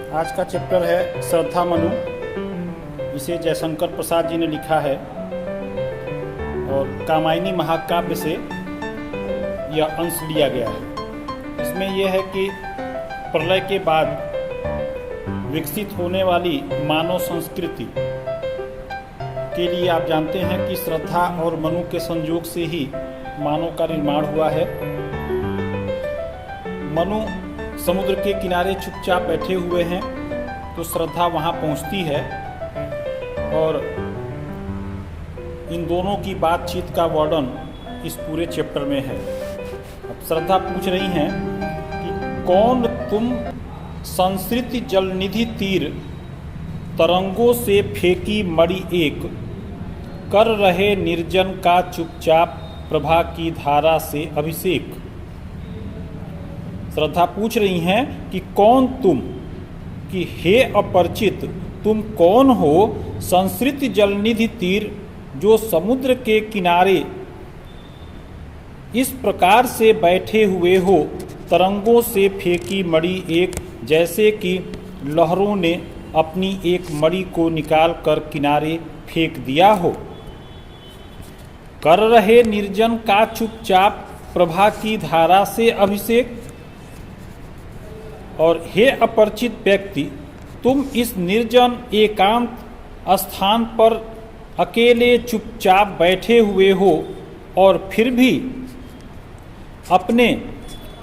आज का चैप्टर है श्रद्धा मनु। इसे जयशंकर प्रसाद जी ने लिखा है और कामायनी महाकाव्य से यह अंश लिया गया है। इसमें यह है कि प्रलय के बाद विकसित होने वाली मानव संस्कृति के लिए आप जानते हैं कि श्रद्धा और मनु के संयोग से ही मानव का निर्माण हुआ है। मनु समुद्र के किनारे चुपचाप बैठे हुए हैं तो श्रद्धा वहां पहुंचती है और इन दोनों की बातचीत का वर्णन इस पूरे चैप्टर में है। अब श्रद्धा पूछ रही हैं कि कौन तुम संस्कृति जलनिधि तीर तरंगों से फेंकी मणि एक, कर रहे निर्जन का चुपचाप प्रभा की धारा से अभिषेक। श्रद्धा पूछ रही हैं कि कौन तुम, कि हे अपरिचित तुम कौन हो संस्कृत जलनिधि तीर, जो समुद्र के किनारे इस प्रकार से बैठे हुए हो तरंगों से फेंकी मणि एक, जैसे कि लहरों ने अपनी एक मणि को निकाल कर किनारे फेंक दिया हो। कर रहे निर्जन का चुपचाप प्रभा की धारा से अभिषेक। और हे अपरिचित व्यक्ति, तुम इस निर्जन एकांत स्थान पर अकेले चुपचाप बैठे हुए हो और फिर भी अपने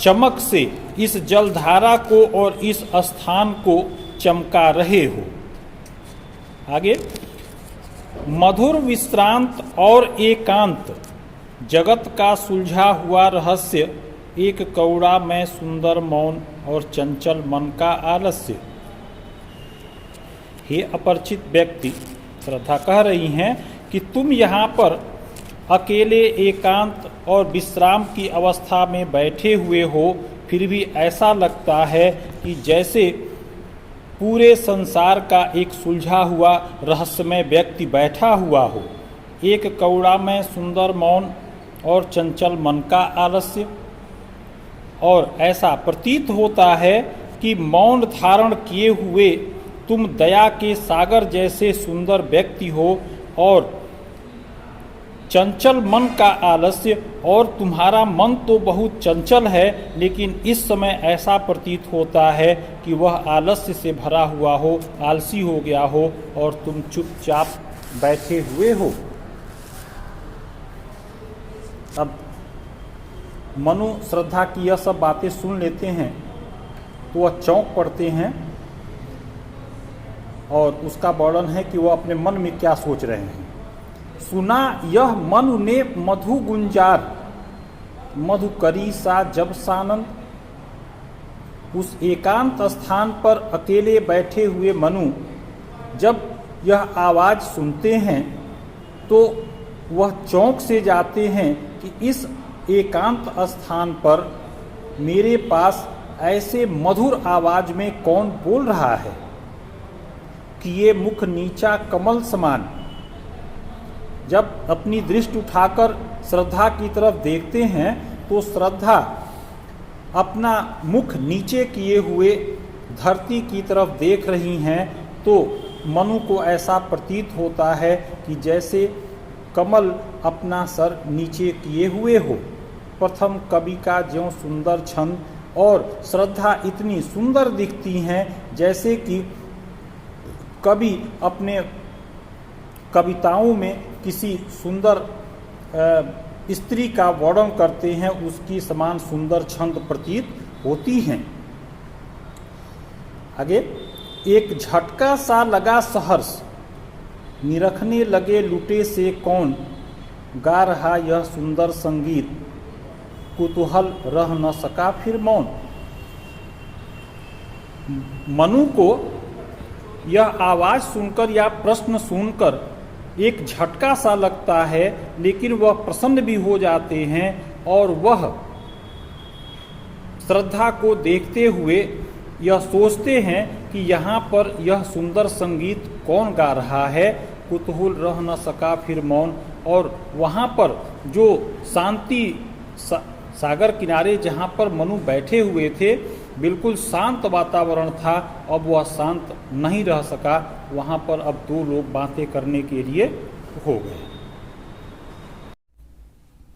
चमक से इस जलधारा को और इस स्थान को चमका रहे हो। आगे, मधुर विश्रांत और एकांत जगत का सुलझा हुआ रहस्य, एक कौड़ा में सुंदर मौन और चंचल मन का आलस्य। हे अपरिचित व्यक्ति, श्रद्धा कह रही हैं कि तुम यहाँ पर अकेले एकांत और विश्राम की अवस्था में बैठे हुए हो, फिर भी ऐसा लगता है कि जैसे पूरे संसार का एक सुलझा हुआ रहस्यमय व्यक्ति बैठा हुआ हो। एक कौड़ा में सुंदर मौन और चंचल मन का आलस्य। और ऐसा प्रतीत होता है कि मौन धारण किए हुए तुम दया के सागर जैसे सुंदर व्यक्ति हो और चंचल मन का आलस्य। और तुम्हारा मन तो बहुत चंचल है, लेकिन इस समय ऐसा प्रतीत होता है कि वह आलस्य से भरा हुआ हो, आलसी हो गया हो और तुम चुपचाप बैठे हुए हो। अब मनु श्रद्धा की यह सब बातें सुन लेते हैं तो वह चौंक पड़ते हैं और उसका वर्णन है कि वह अपने मन में क्या सोच रहे हैं। सुना यह मनु ने मधु गुंजार, मधुकरी सा जब सानंद। उस एकांत स्थान पर अकेले बैठे हुए मनु जब यह आवाज़ सुनते हैं तो वह चौंक से जाते हैं कि इस एकांत स्थान पर मेरे पास ऐसे मधुर आवाज में कौन बोल रहा है कि ये मुख नीचा कमल समान। जब अपनी दृष्टि उठाकर श्रद्धा की तरफ देखते हैं तो श्रद्धा अपना मुख नीचे किए हुए धरती की तरफ देख रही हैं, तो मनु को ऐसा प्रतीत होता है कि जैसे कमल अपना सर नीचे किए हुए हो। प्रथम कवि का ज्यों सुंदर छंद, और श्रद्धा इतनी सुंदर दिखती हैं जैसे कि कवि अपने कविताओं में किसी सुंदर स्त्री का वर्णन करते हैं, उसकी समान सुंदर छंद प्रतीत होती हैं। आगे, एक झटका सा लगा सहर्ष, निरखने लगे लुटे से कौन, गा रहा यह सुंदर संगीत, कुतूहल रह न सका फिर मौन। मनु को यह आवाज सुनकर या प्रश्न सुनकर एक झटका सा लगता है, लेकिन वह प्रसन्न भी हो जाते हैं और वह श्रद्धा को देखते हुए यह सोचते हैं कि यहाँ पर यह सुंदर संगीत कौन गा रहा है, कुतूहल रह न सका फिर मौन। और वहाँ पर जो शांति सागर किनारे जहाँ पर मनु बैठे हुए थे, बिल्कुल शांत वातावरण था, अब वह शांत नहीं रह सका। वहाँ पर अब दो लोग बातें करने के लिए हो गए।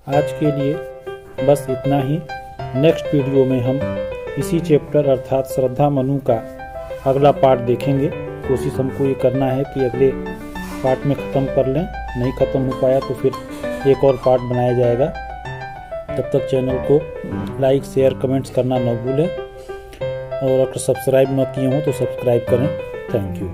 आज के लिए बस इतना ही। नेक्स्ट वीडियो में हम इसी चैप्टर अर्थात श्रद्धा मनु का अगला पार्ट देखेंगे। कोशिश हमको ये करना है कि अगले पार्ट में ख़त्म कर लें। नहीं ख़त्म हो पाया तो फिर एक और पार्ट बनाया जाएगा। तब तक चैनल को लाइक शेयर कमेंट्स करना न भूलें, और अगर सब्सक्राइब न किए हों तो सब्सक्राइब करें। Thank you.